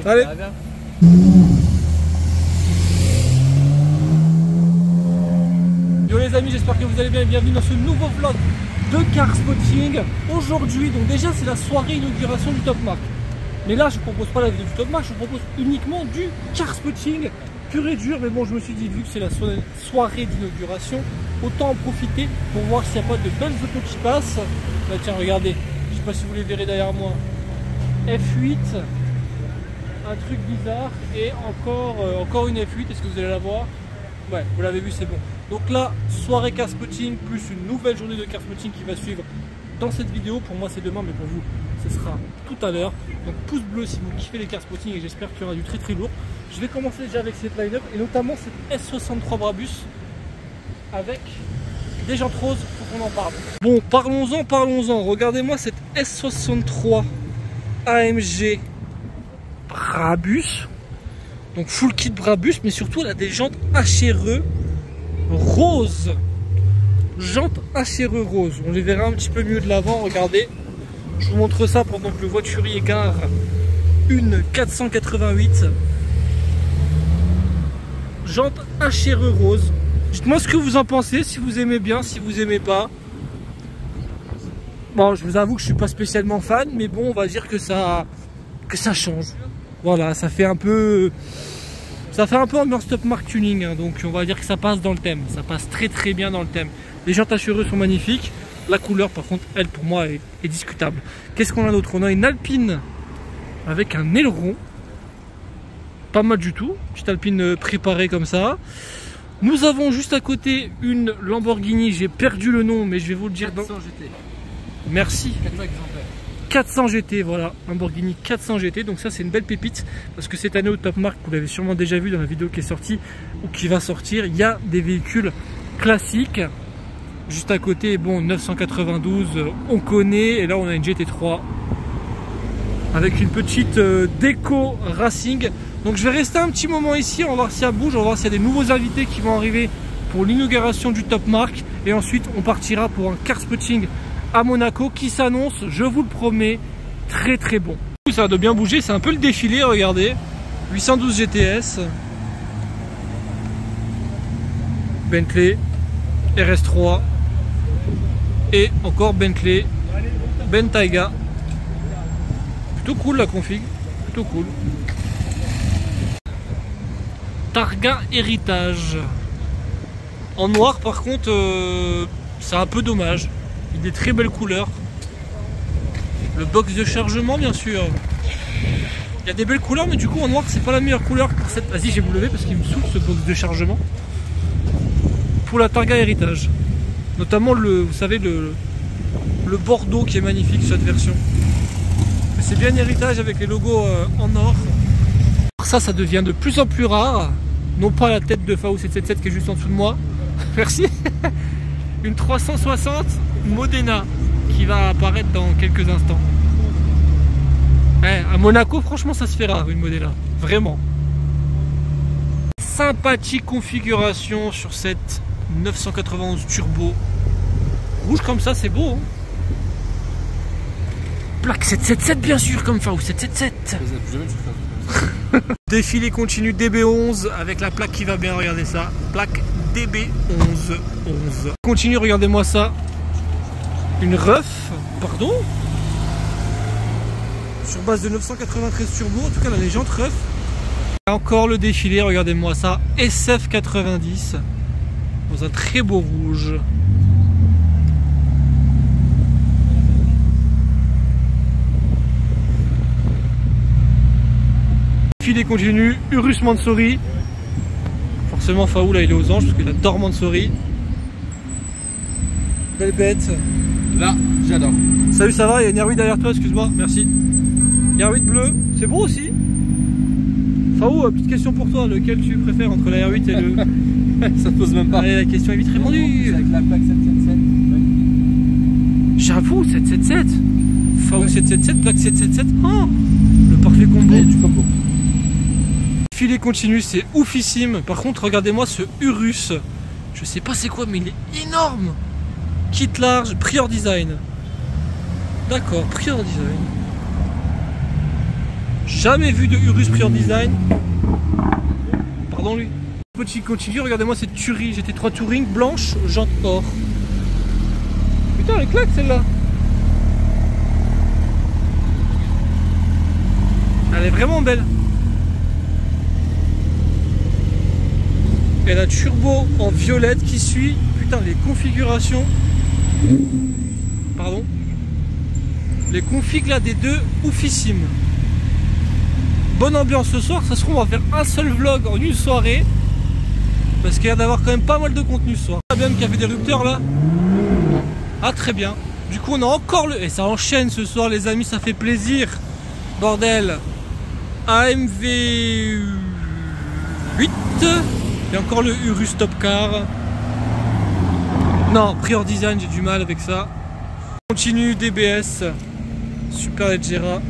Allez. Yo les amis, j'espère que vous allez bien et bienvenue dans ce nouveau vlog de car spotting. Aujourd'hui, donc déjà c'est la soirée inauguration du Top Mark. Mais là je ne propose pas la vidéo du Top Mark, je vous propose uniquement du car spotting pur et dur. Mais bon, je me suis dit, vu que c'est la soirée d'inauguration, autant en profiter pour voir s'il n'y a pas de belles autos qui passent. Bah tiens, regardez, je sais pas si vous les verrez derrière moi. F8, un truc bizarre et encore une F8. Est-ce que vous allez la voir? Ouais, vous l'avez vu, c'est bon. Donc là, soirée car spotting plus une nouvelle journée de car spotting qui va suivre dans cette vidéo. Pour moi c'est demain, mais pour vous ce sera tout à l'heure. Donc pouce bleu si vous kiffez les car spotting, et j'espère qu'il y aura du très lourd. Je vais commencer déjà avec cette line-up et notamment cette S63 Brabus avec des jantes roses, faut qu'on en parle. Bon, parlons-en. Regardez-moi cette S63 AMG Brabus. Donc full kit Brabus, mais surtout elle a des jantes HRE roses. Jantes HRE roses. On les verra un petit peu mieux de l'avant, regardez. Je vous montre ça pendant que le voiturier gare une 488. Jantes HRE roses. Dites-moi ce que vous en pensez, si vous aimez bien, si vous aimez pas. Bon, je vous avoue que je suis pas spécialement fan, mais bon, on va dire que ça change. Voilà, ça fait un peu ambiance Top Mark tuning, hein, donc on va dire que ça passe dans le thème. Ça passe très bien dans le thème. Les jantes HRE sont magnifiques. La couleur, par contre, elle, pour moi, est discutable. Qu'est-ce qu'on a d'autre? On a une Alpine avec un aileron. Pas mal du tout. Petite Alpine préparée comme ça. Nous avons juste à côté une Lamborghini. J'ai perdu le nom, mais je vais vous le dire. 400 GT. Merci. 400 exemplaires. 400 GT, voilà, Lamborghini 400 GT. Donc ça c'est une belle pépite, parce que cette année au Top Mark, vous l'avez sûrement déjà vu dans la vidéo qui est sortie ou qui va sortir, il y a des véhicules classiques. Juste à côté, bon, 992 on connaît, et là on a une GT3 avec une petite déco racing. Donc je vais rester un petit moment ici, on va voir si ça bouge, on va voir s'il y a des nouveaux invités qui vont arriver pour l'inauguration du Top Mark, et ensuite on partira pour un car spotting à Monaco qui s'annonce, je vous le promets, très bon. Ça doit bien bouger, c'est un peu le défilé, regardez. 812 GTS, Bentley, RS3 et encore Bentley, Bentayga. Plutôt cool la config, plutôt cool. Targa Héritage. En noir par contre, c'est un peu dommage. Des très belles couleurs. Le box de chargement bien sûr. Il y a des belles couleurs, mais du coup en noir c'est pas la meilleure couleur pour cette. Vas-y, j'ai vous lever parce qu'il me saoule ce box de chargement. Pour la Targa Héritage. Notamment vous savez le bordeaux qui est magnifique sur cette version. C'est bien Héritage avec les logos en or. Ça devient de plus en plus rare. Non pas la tête de FAO 777 qui est juste en dessous de moi. Merci. Une 360 Modena qui va apparaître dans quelques instants. À Monaco, franchement, ça se fait rare une Modena, vraiment. Sympathique configuration sur cette 991 turbo. Rouge comme ça, c'est beau. Hein, plaque 777 bien sûr, comme FAO 777. Défilé continu DB11 avec la plaque qui va bien, regardez ça. Plaque DB11. Continue, regardez-moi ça. Une ref, pardon, sur base de 993 turbo, en tout cas la jantes ref. Encore le défilé, regardez-moi ça. SF90 dans un très beau rouge. Défilé continu, Urus Mansory. Forcément Faou là il est aux anges parce qu'il adore Mansory. Belle bête. Là, j'adore. Salut, ça va? Il y a une R8 derrière toi, excuse-moi, merci. Il y a un R8 bleu, c'est beau aussi. Faou, petite question pour toi, lequel tu préfères entre la R8 et le... Ça te pose même pas. Allez, la question est vite répondue. Avec la plaque 777. J'avoue, 777. Faou 777, plaque 777. Oh, le parfait combo. Et du combo. Filet continu, c'est oufissime. Par contre, regardez-moi ce Urus. Je sais pas c'est quoi, mais il est énorme. Kit large, Prior Design. D'accord, Prior Design. Jamais vu de Urus Prior Design. Pardon lui. Petit continue, regardez-moi cette tuerie. GT3 Touring blanche, jante or. Putain, elle claque celle-là. Elle est vraiment belle. Et la turbo en violette qui suit. Putain, les configurations. Pardon. Les configs là des deux, oufissimes. Bonne ambiance ce soir. Ça se trouve, on va faire un seul vlog en une soirée. Parce qu'il y a d'avoir quand même pas mal de contenu ce soir. Bien qui a fait des rupteurs là. Ah, très bien. Du coup, on a encore le. Et ça enchaîne ce soir, les amis. Ça fait plaisir. Bordel. AMV 8. Et encore le Urus Top Car. Non, Prior Design, j'ai du mal avec ça. Continue DBS. Super Leggera.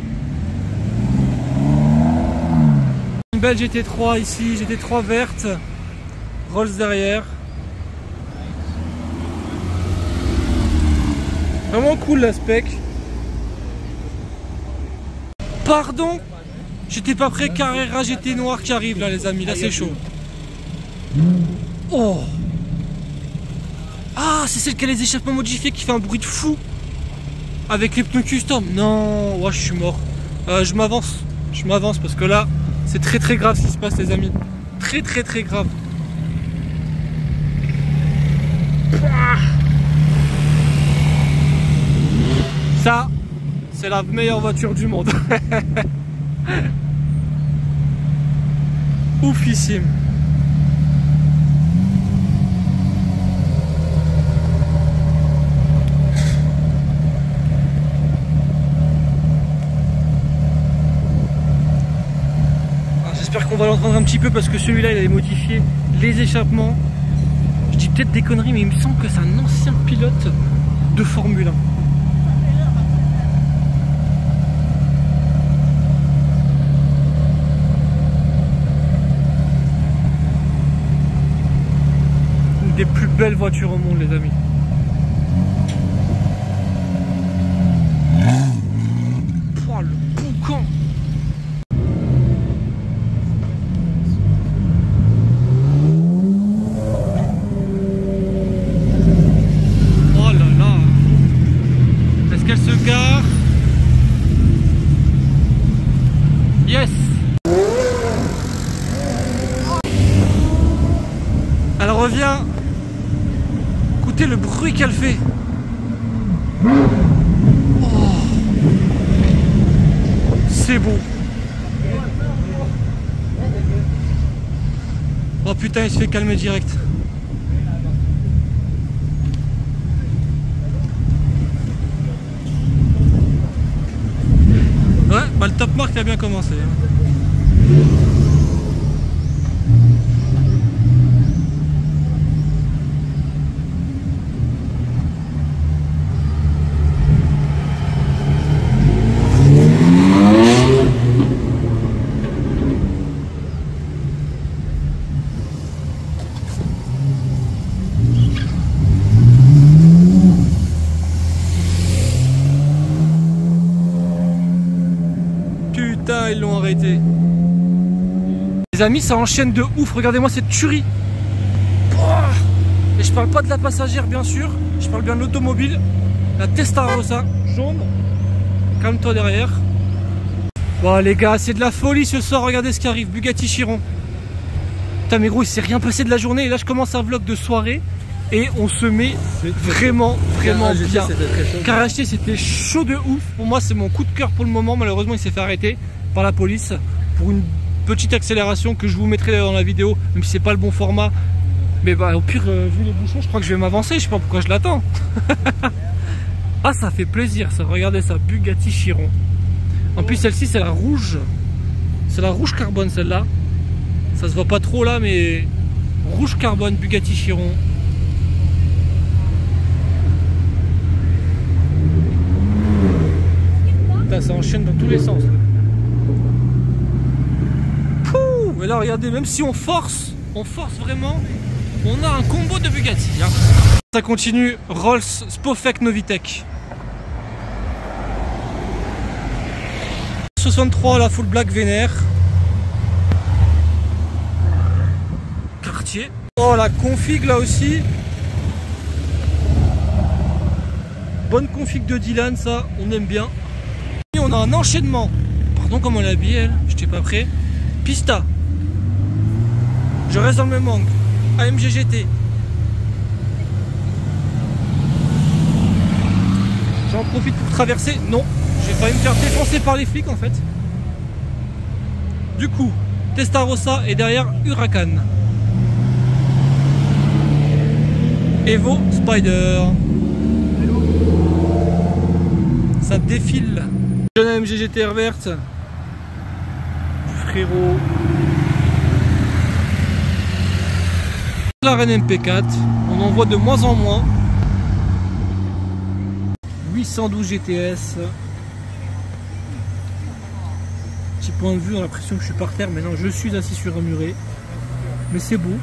Une belle GT3 ici, GT3 verte. Rolls derrière. Vraiment cool l'aspect. Pardon, j'étais pas prêt. Carrera GT noir qui arrive là les amis, là c'est chaud. Oh. Ah, c'est celle qui a les échappements modifiés qui fait un bruit de fou. Avec les pneus custom. Non, ouais, je suis mort. Je m'avance parce que là c'est très très grave ce qui se passe les amis. Très très très grave. Ça, c'est la meilleure voiture du monde. Oufissime. J'espère qu'on va l'entendre un petit peu parce que celui-là il avait modifié les échappements. Je dis peut-être des conneries mais il me semble que c'est un ancien pilote de Formule 1. Une des plus belles voitures au monde les amis. Oh le boucan. Qu'elle se gare. Yes. Elle revient. Écoutez le bruit qu'elle fait. Oh. C'est beau. Oh putain, il se fait calmer direct. Ouais, bah le Top Mark a bien commencé. Putain, ils l'ont arrêté. Les amis, ça enchaîne de ouf. Regardez-moi cette tuerie. Et je parle pas de la passagère, bien sûr. Je parle bien de l'automobile. La Testarossa jaune. Calme-toi derrière. Bon, les gars, c'est de la folie ce soir. Regardez ce qui arrive. Bugatti Chiron. Putain, mais gros, il s'est rien passé de la journée. Et là, je commence un vlog de soirée. Et on se met vraiment bien. Car acheté, c'était chaud de ouf. Pour moi, c'est mon coup de cœur pour le moment. Malheureusement, il s'est fait arrêter par la police pour une petite accélération que je vous mettrai dans la vidéo, même si c'est pas le bon format. Mais bah, au pire, vu les bouchons, je crois que je vais m'avancer. Je sais pas pourquoi je l'attends. Ah, ça fait plaisir ça. Regardez ça, Bugatti Chiron. En plus, celle-ci, c'est la rouge. C'est la rouge carbone, celle-là. Ça se voit pas trop là, mais rouge carbone, Bugatti Chiron. Ça enchaîne dans tous les sens. Pouh, mais là regardez, même si on force vraiment, on a un combo de Bugatti hein. Ça continue, Rolls Spofec Novitec. 63 la full black vénère. Quartier. Oh la config là aussi. Bonne config de Dylan, ça, on aime bien. Et on a un enchaînement. Pardon, comment elle est habillée, elle? J'étais pas prêt. Pista. Je reste dans le même angle. AMG GT. J'en profite pour traverser. Non, j'ai failli me faire défoncer par les flics en fait. Du coup, Testarossa et derrière Huracan. Evo Spider. Ça défile. Jeune AMG GTR verte. Du frérot. La Reine MP4. On en voit de moins en moins. 812 GTS. Petit point de vue, on a l'impression que je suis par terre, mais non, je suis assis sur un muret. Mais c'est beau.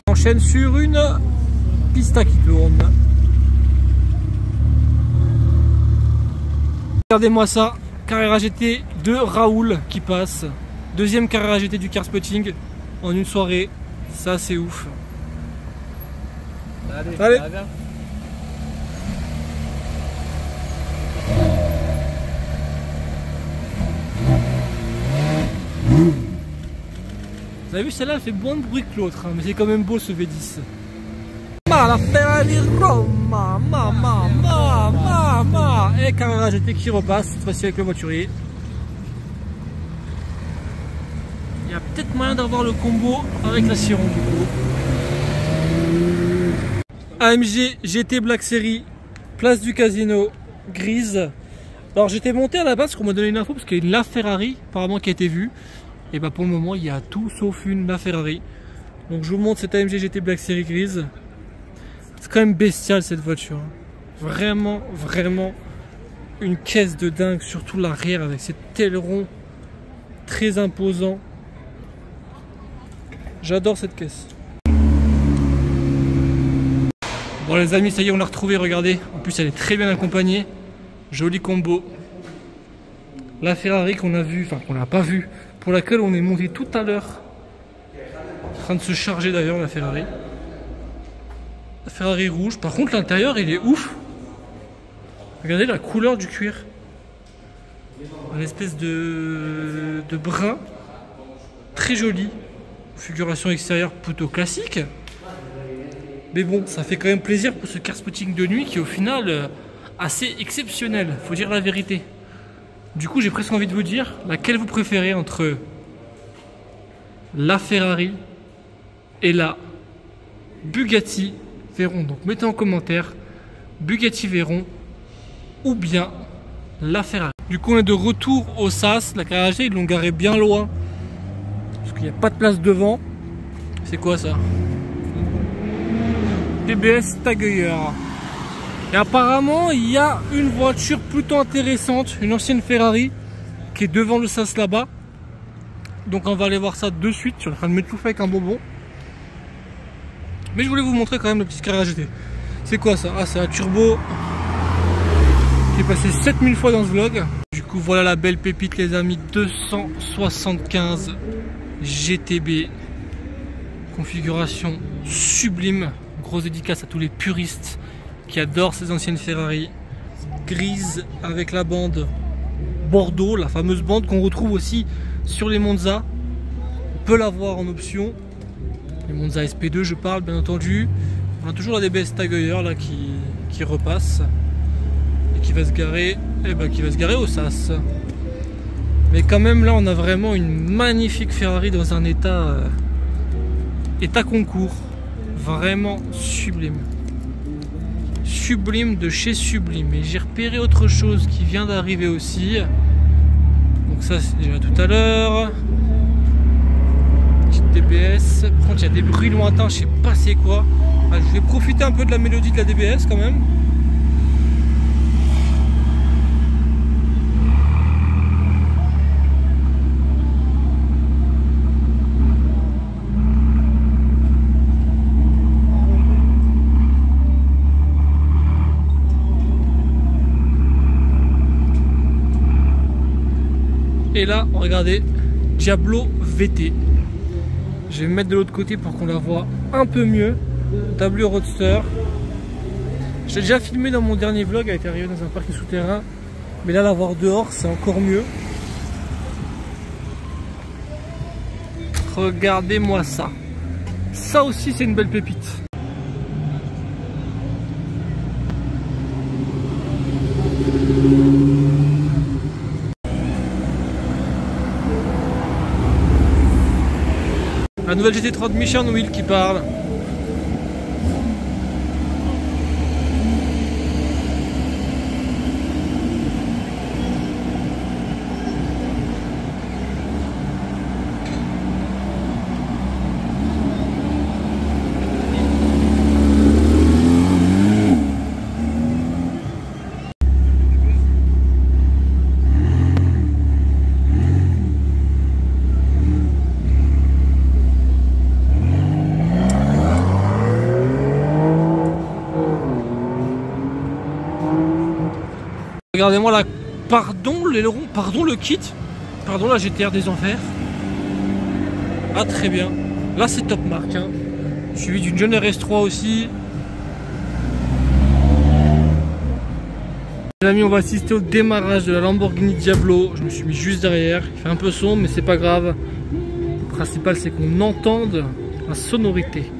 On enchaîne sur une pista qui tourne. Regardez-moi ça, Carrera GT de Raoul qui passe. Deuxième Carrera GT du Car Spotting en une soirée. Ça c'est ouf. Allez, allez. Ça va bien. Vous avez vu, celle-là elle fait moins de bruit que l'autre, hein, mais c'est quand même beau ce V10. La Ferrari Roma, et Carrera GT qui repasse, cette fois-ci avec le voiturier. Il y a peut-être moyen d'avoir le combo avec la Chiron du coup. AMG GT Black Series, place du Casino, grise. Alors j'étais monté à la base qu'on m'a donné une info parce qu'il y a une LaFerrari apparemment qui a été vue. Et bah pour le moment il y a tout sauf une LaFerrari. Donc je vous montre cette AMG GT Black Series grise. C'est quand même bestial cette voiture. Vraiment, vraiment une caisse de dingue, surtout l'arrière avec ces ailerons très imposants. J'adore cette caisse. Bon les amis, ça y est, on l'a retrouvée, regardez. En plus elle est très bien accompagnée. Joli combo. La Ferrari qu'on a vue, enfin qu'on n'a pas vue, pour laquelle on est monté tout à l'heure. En train de se charger d'ailleurs la Ferrari. La Ferrari rouge. Par contre l'intérieur il est ouf. Regardez la couleur du cuir. Une espèce de brun. Très joli. Configuration extérieure plutôt classique. Mais bon, ça fait quand même plaisir pour ce Car Spotting de nuit qui est au final assez exceptionnel, faut dire la vérité. Du coup, j'ai presque envie de vous dire laquelle vous préférez entre la Ferrari et la Bugatti Veyron. Donc mettez en commentaire Bugatti Veyron ou bien la Ferrari. Du coup, on est de retour au SAS. La Carrera GT, ils l'ont garé bien loin parce qu'il n'y a pas de place devant. C'est quoi ça? DBS Tagueur. Et apparemment il y a une voiture plutôt intéressante, une ancienne Ferrari qui est devant le SAS là-bas. Donc on va aller voir ça de suite. Je suis en train de m'étouffer avec un bonbon. Mais je voulais vous montrer quand même le petit Carrera GT. C'est quoi ça? Ah, c'est un turbo qui est passé 7000 fois dans ce vlog. Du coup voilà la belle pépite les amis, 275 GTB. Configuration sublime. Grosse dédicace à tous les puristes qui adorent ces anciennes Ferrari. Grise avec la bande Bordeaux, la fameuse bande qu'on retrouve aussi sur les Monza. On peut l'avoir en option. Les Monza SP2 je parle bien entendu. On a toujours la DBS Tagueur là qui repasse. Et qui va se garer. Qui va se garer au SAS. Mais quand même là on a vraiment une magnifique Ferrari dans un état concours. Vraiment sublime. Sublime de chez sublime. Et j'ai repéré autre chose qui vient d'arriver aussi. Donc ça c'est déjà tout à l'heure. Petite DBS. Par contre il y a des bruits lointains, je sais pas c'est quoi. Je vais profiter un peu de la mélodie de la DBS quand même. Et là, regardez, Diablo VT. Je vais me mettre de l'autre côté pour qu'on la voit un peu mieux. W Roadster. J'ai déjà filmé dans mon dernier vlog, elle était arrivée dans un parking souterrain. Mais là, la voir dehors, c'est encore mieux. Regardez-moi ça. Ça aussi, c'est une belle pépite. La nouvelle GT30 Mission Wheel qui parle. Regardez-moi là, pardon l'aileron, pardon le kit, pardon la GTR des enfers. Ah très bien, là c'est top marque, hein. Suivi d'une jeune RS3 aussi. Les amis, on va assister au démarrage de la Lamborghini Diablo. Je me suis mis juste derrière, il fait un peu sombre mais c'est pas grave. Le principal c'est qu'on entende la sonorité.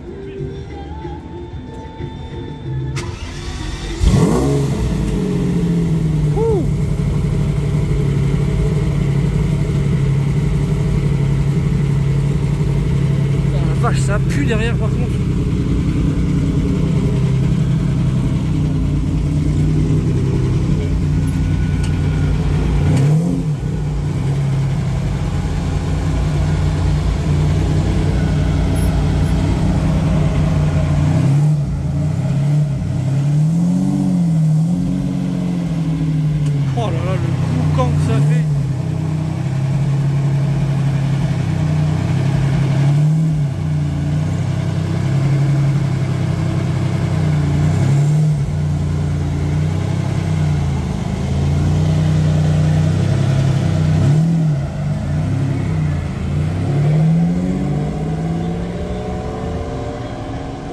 Vache, ça pue derrière par contre. Oh là là, le boucan que ça fait.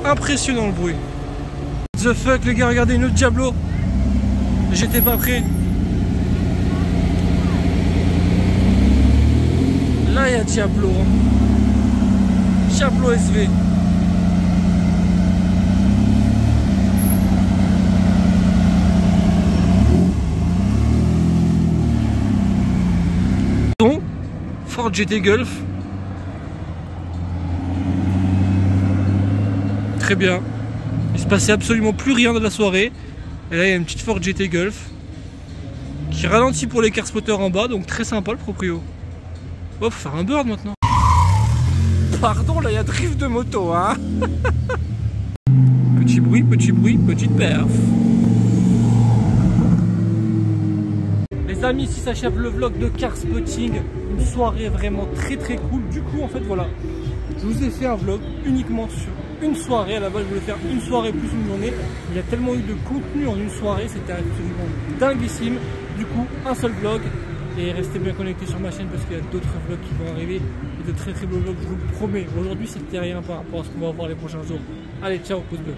Impressionnant le bruit. The fuck les gars, regardez une autre Diablo. J'étais pas prêt. Là il y a Diablo. Diablo SV. Ford GT Golf. Très bien. Il se passait absolument plus rien de la soirée. Et là il y a une petite Ford GT Golf qui ralentit pour les car spotters en bas, donc très sympa le proprio. Oh, faut faire un bird maintenant. Pardon, là il y a drift de moto, hein. Petit bruit, petite perf. Les amis, ici s'achève le vlog de car spotting. Une soirée vraiment très cool. Du coup en fait voilà, je vous ai fait un vlog uniquement sur une soirée. À la base je voulais faire une soirée plus une journée. Il y a tellement eu de contenu en une soirée, c'était absolument dinguissime. Du coup un seul vlog. Et restez bien connectés sur ma chaîne parce qu'il y a d'autres vlogs qui vont arriver. Et de très beaux vlogs, je vous le promets. Aujourd'hui c'était rien par rapport à ce qu'on va voir les prochains jours. Allez, ciao, pouce bleu.